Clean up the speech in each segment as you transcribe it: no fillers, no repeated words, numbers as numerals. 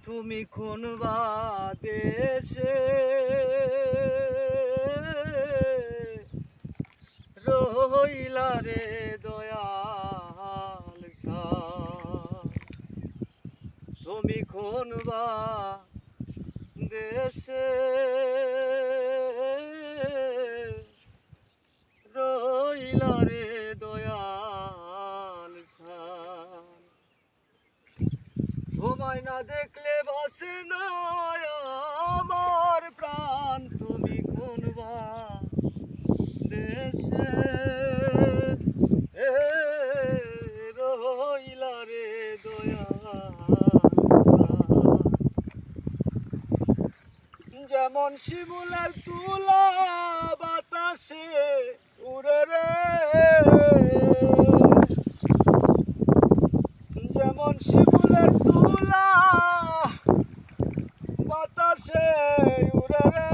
তুমি কোন বা দেশে রইলা রে দয়াল সার, তুমি কোন বা দেশে রইলা রে দয়াল সার। তোমায় না দেখলে বাসে না আমার প্রাণ, তুমি কোন বা দেশে রইলা রে দয়াল। যেমন শিমুলের তুলা বাতাসে উড়ে রে, যেমন শিমুলের তুলা বাতাসে উড়ে রে,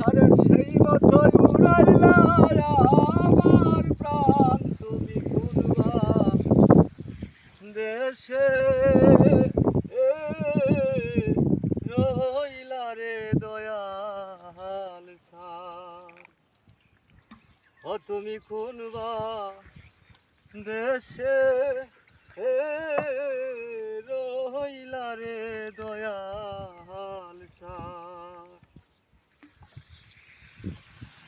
আরে সেই মতোই উড়াইলা আমার প্রাণ, তুমি কোন বা দেশে রইলা রে দয়াল সার। ও তুমি কোন বা দেশে রইলা রে দয়াল।